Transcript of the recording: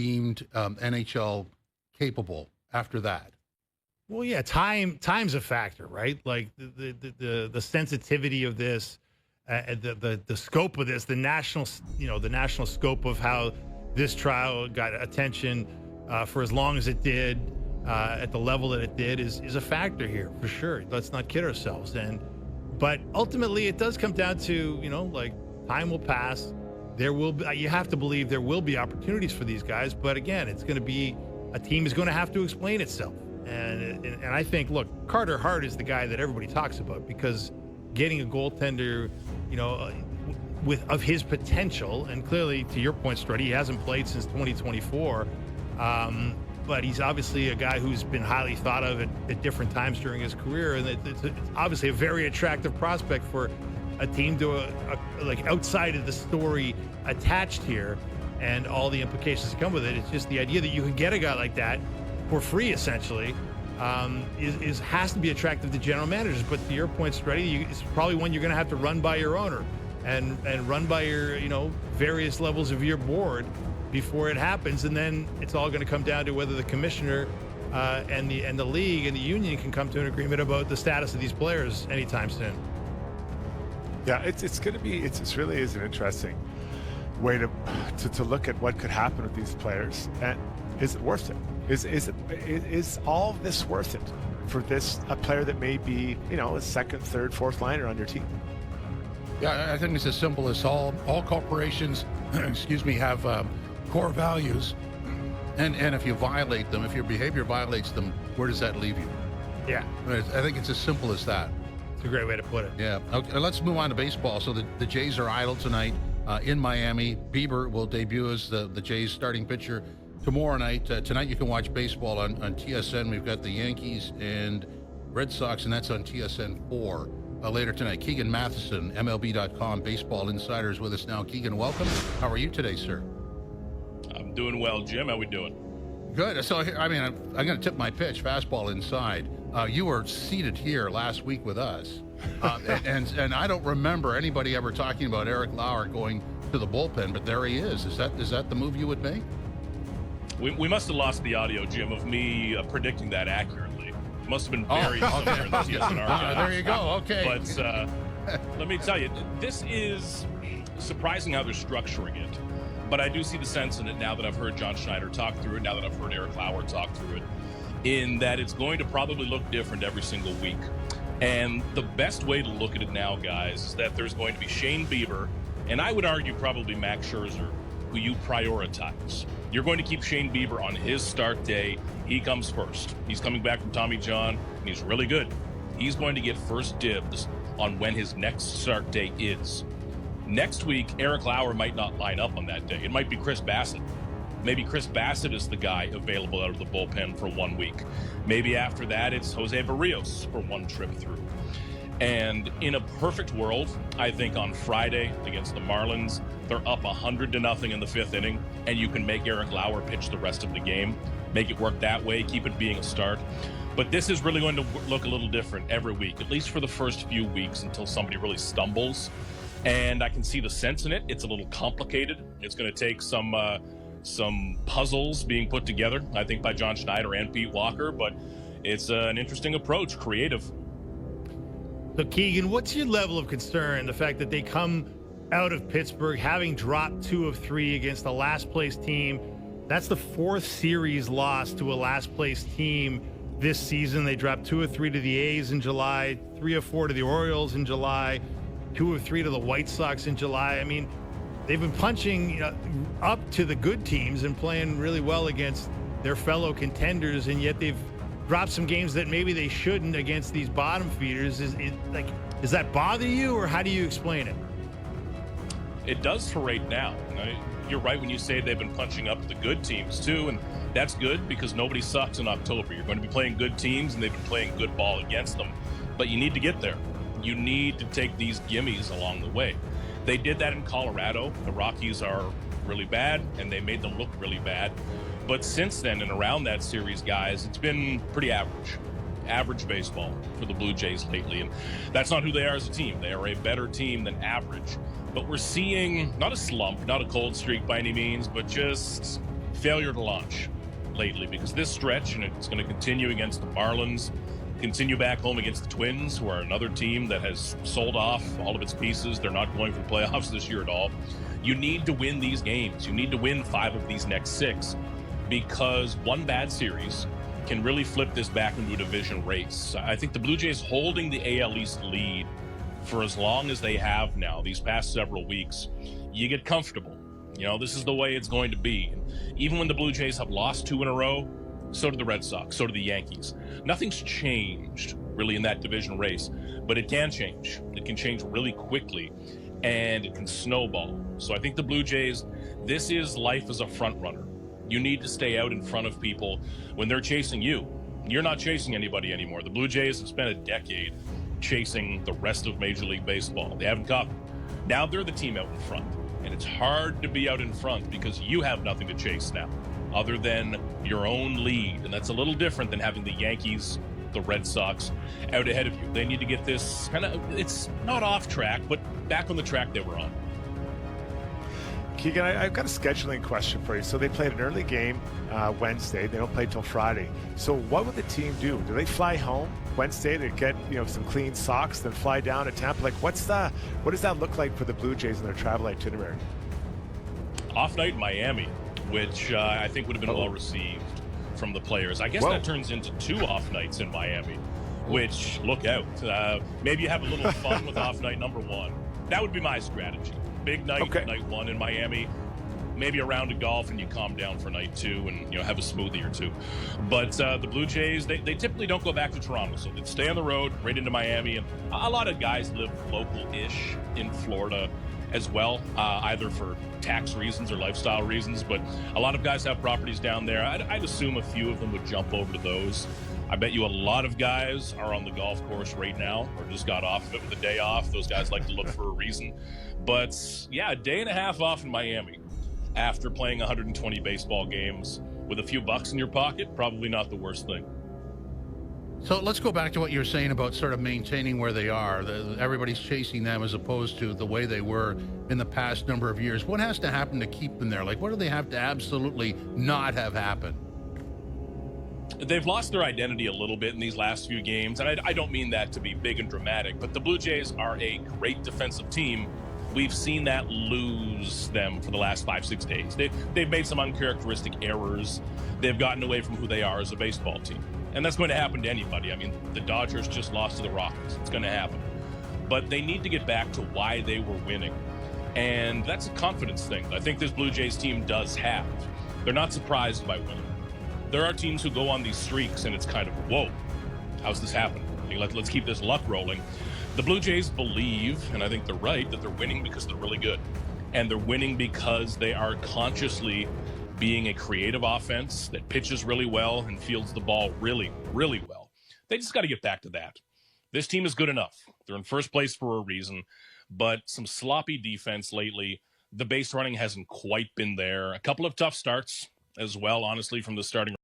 deemed NHL capable after that? Well, yeah, time's a factor, right? Like the sensitivity of this, the scope of this, the national scope of how this trial got attention for as long as it did, at the level that it did, is a factor here for sure. Let's not kid ourselves. But ultimately, it does come down to like time will pass. There will be, you have to believe there will be opportunities for these guys, but again, it's going to be a team is going to have to explain itself. And I think, look, Carter Hart is the guy that everybody talks about because getting a goaltender, of his potential, and clearly, to your point, Struddy, he hasn't played since 2024, but he's obviously a guy who's been highly thought of at different times during his career, and it's obviously a very attractive prospect for a team to like outside of the story attached here and all the implications that come with it. It's just the idea that you can get a guy like that for free, essentially, has to be attractive to general managers. But to your point, Struddy, it's probably one you're going to have to run by your owner and run by your various levels of your board before it happens, and then it's all going to come down to whether the commissioner and the league and the union can come to an agreement about the status of these players anytime soon. Yeah, it's going to be it really is an interesting way to look at what could happen with these players, and is it worth it? Is all this worth it for a player that may be a second, third, fourth liner on your team? Yeah, I think it's as simple as all corporations, have core values, and if you violate them, if your behavior violates them, where does that leave you? Yeah, I think it's as simple as that. It's a great way to put it. Yeah. Okay, let's move on to baseball. So the Jays are idle tonight in Miami. Bieber will debut as the Jays starting pitcher tomorrow night. Tonight you can watch baseball on TSN. We've got the Yankees and Red Sox, and that's on TSN 4 later tonight. Keegan Matheson, MLB.com baseball insider, is with us now. Keegan, welcome. How are you today, sir? I'm doing well, Jim. How we doing? Good. So, I'm going to tip my pitch, fastball inside. You were seated here last week with us, and I don't remember anybody ever talking about Eric Lauer going to the bullpen, but there he is. Is that the move you would make? We must have lost the audio, Jim, of me predicting that accurately. It must have been buried somewhere in the TSN archive. There you go. Okay. But let me tell you, this is surprising how they're structuring it. But I do see the sense in it now that I've heard John Schneider talk through it, now that I've heard Eric Lauer talk through it, in that it's going to probably look different every single week. And the best way to look at it now, guys, is that there's going to be Shane Bieber, and I would argue probably Max Scherzer, who you prioritize. You're going to keep Shane Bieber on his start day. He comes first. He's coming back from Tommy John, and he's really good. He's going to get first dibs on when his next start day is. Next week, Eric Lauer might not line up on that day. It might be Chris Bassett. Maybe Chris Bassett is the guy available out of the bullpen for 1 week. Maybe after that, it's Jose Barrios for one trip through. And in a perfect world, I think on Friday against the Marlins, they're up 100-0 in the fifth inning, and you can make Eric Lauer pitch the rest of the game. Make it work that way, keep it being a start. But this is really going to look a little different every week, at least for the first few weeks until somebody really stumbles. And I can see the sense in it. It's a little complicated. It's going to take some puzzles being put together, I think, by John Schneider and Pete Walker. But it's an interesting approach, creative. So, Keegan, what's your level of concern, the fact that they come out of Pittsburgh having dropped 2 of 3 against the last-place team? That's the 4th series loss to a last-place team this season. They dropped 2 of 3 to the A's in July, 3 of 4 to the Orioles in July, 2 of 3 to the White Sox in July. I mean, they've been punching up to the good teams and playing really well against their fellow contenders, and yet they've dropped some games that maybe they shouldn't against these bottom feeders. Does that bother you, or how do you explain it? It does for right now. You're right when you say they've been punching up the good teams too, and that's good because nobody sucks in October. You're going to be playing good teams, and they've been playing good ball against them. But you need to get there. You need to take these gimmies along the way. They did that in Colorado. The Rockies are really bad, and they made them look really bad. But since then and around that series, guys, it's been pretty average baseball for the Blue Jays lately. And that's not who they are as a team. They are a better team than average. But we're seeing not a slump, not a cold streak by any means, but just failure to launch lately, because this stretch, and it's going to continue against the Marlins, continue back home against the Twins, who are another team that has sold off all of its pieces. They're not going for the playoffs this year at all. You need to win these games. You need to win 5 of these next 6, because one bad series can really flip this back into a division race. I think the Blue Jays holding the AL East lead for as long as they have now, these past several weeks, you get comfortable. You know, this is the way it's going to be. Even when the Blue Jays have lost 2 in a row, so did the Red Sox, so did the Yankees. Nothing's changed really in that division race, but it can change. It can change really quickly, and it can snowball. So I think the Blue Jays, this is life as a front runner. You need to stay out in front of people when they're chasing you. You're not chasing anybody anymore. The Blue Jays have spent a decade chasing the rest of Major League Baseball. They haven't caught them. Now they're the team out in front. And it's hard to be out in front because you have nothing to chase now other than your own lead. And that's a little different than having the Yankees, the Red Sox out ahead of you. They need to get this kind of, it's not off track, but back on the track they were on. Keegan, I've got a scheduling question for you. So they played an early game Wednesday. They don't play till Friday. So what would the team do? Do they fly home Wednesday to get some clean socks, then fly down to Tampa? Like, what does that look like for the Blue Jays in their travel itinerary? Off night in Miami, which I think would have been well received from the players. I guess that turns into 2 off nights in Miami, which, look out. Maybe you have a little fun with off night number 1. That would be my strategy. Big night, night 1 in Miami, maybe a round of golf, and you calm down for night 2 and have a smoothie or 2. But the Blue Jays, they typically don't go back to Toronto, so they stay on the road right into Miami. And a lot of guys live local-ish in Florida as well, either for tax reasons or lifestyle reasons. But a lot of guys have properties down there. I'd assume a few of them would jump over to those. I bet you a lot of guys are on the golf course right now or just got off of it with a day off. Those guys like to look for a reason. But yeah, a day and a half off in Miami after playing 120 baseball games with a few bucks in your pocket, probably not the worst thing. So let's go back to what you were saying about sort of maintaining where they are. Everybody's chasing them as opposed to the way they were in the past number of years. What has to happen to keep them there? Like, what do they have to absolutely not have happen? They've lost their identity a little bit in these last few games, and I don't mean that to be big and dramatic, but the Blue Jays are a great defensive team. We've seen that lose them for the last 5-6 days. They've made some uncharacteristic errors. They've gotten away from who they are as a baseball team. And that's going to happen to anybody. I mean, the Dodgers just lost to the Rockies. It's going to happen. But they need to get back to why they were winning. And that's a confidence thing I think this Blue Jays team does have. They're not surprised by winning. There are teams who go on these streaks and it's kind of, whoa, how's this happening? Let's keep this luck rolling. The Blue Jays believe, and I think they're right, that they're winning because they're really good. And they're winning because they are consciously being a creative offense that pitches really well and fields the ball really, really well. They just got to get back to that. This team is good enough. They're in first place for a reason, but some sloppy defense lately. The base running hasn't quite been there. A couple of tough starts as well, honestly, from the starting